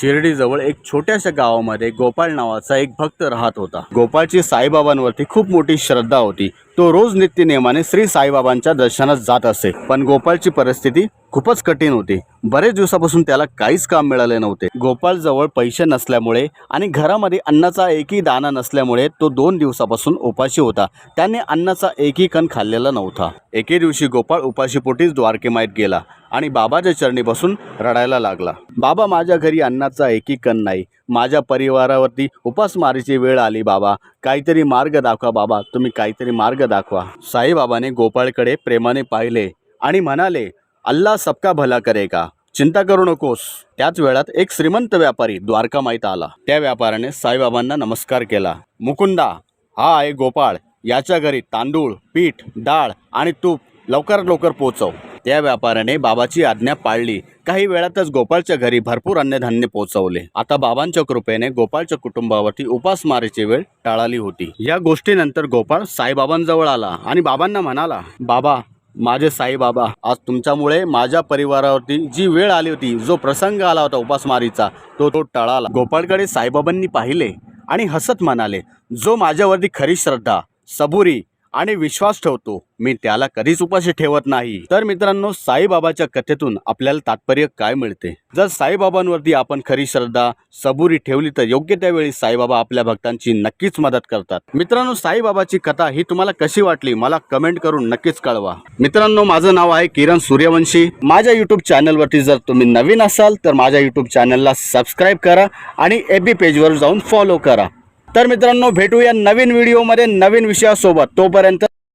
शिर्डीजवळ एक छोट्याशा गावामध्ये गोपाळ नावाचा एक भक्त राहत होता। गोपाळची साईबाबांवरती खूप मोठी श्रद्धा होती। तो रोज नित्य नियमाने श्री साईबाबांच्या दर्शनास जात असे। पण गोपाळची परिस्थिती खूपच कठीण होती। बरेच दिवसापासून त्याला काहीच काम मिळाले नव्हते। गोपाळ जवळ पैसे नसल्यामुळे आणि घरामध्ये अन्नाचा एकही दाणा नसल्यामुळे तो 2 दिवसापासून उपाशी होता। त्याने अन्नाचा एकही कण खाल्लेला नव्हता। एके दिवशी गोपाळ उपाशीपोटीच द्वारकेमायेत गेला आणि बाबाच्या चरणी बसून रडायला लागला। बाबा, माझ्या घरी अन्नाचा एकही कण नाही। माझ्या परिवारावरती उपासमारीची वेळ आली। बाबा, काहीतरी मार्ग दाखवा। बाबा, तुम्ही काहीतरी मार्ग दाखवा। साईबाबाने गोपाळकडे प्रेमाने पाहिले आणि म्हणाले, अल्लाह सबका भला करेगा, चिंता करू नकोस। त्याच वेळात एक श्रीमंत व्यापारी द्वारकामाईत आला। त्या व्यापाऱ्याने साईबाबांना नमस्कार केला। मुकुंदा, हा आहे गोपाळ। याच्या घरी तांदूळ, पीठ, डाळ आणि तूप लवकरात लवकर पोहोचव। त्या व्यापाऱ्याने बाबाची आज्ञा पाळली। काही वेळातच गोपाळच्या घरी भरपूर अन्नधान्य पोहोचवले। आता बाबांच्या कृपेने गोपाळच्या कुटुंबावरती उपासमारीची वेळ टळाली होती। या गोष्टीनंतर गोपाळ साईबाबांजवळ आला आणि बाबांना म्हणाला, बाबा, माझे साईबाबा, आज तुमच्यामुळे माझ्या परिवारावरती जी वेळ आली होती, जो प्रसंग आला होता उपासमारीचा, तो टळाला। गोपाळकडे साईबाबांनी पाहिले आणि हसत म्हणाले, जो माझ्यावरती खरी श्रद्धा, सबुरी आणि विश्वास ठेवतो, मी त्याला कधीच उपाशी ठेवत नाही। तर मित्रांनो, साईबाबाच्या कथेतून आपल्याला तात्पर्य काय मिळते? जर साईबाबांवरती आपण खरी श्रद्धा, सबुरी ठेवली तर योग्य त्यावेळी साईबाबा आपल्या भक्तांची नक्कीच मदत करतात। मित्रांनो, साईबाबाची कथा ही तुम्हाला कशी वाटली मला कमेंट करून नक्कीच कळवा। मित्रांनो, माझं नाव आहे किरण सूर्यवंशी। माझ्या यूट्यूब चॅनलवरती जर तुम्ही नवीन असाल तर माझ्या यूट्यूब चॅनलला सबस्क्राईब करा आणि FB पेजवर जाऊन फॉलो करा। तर मित्रांनो, भेटूया नवीन व्हिडिओमध्ये नवीन विषयासोबत। तोपर्यंत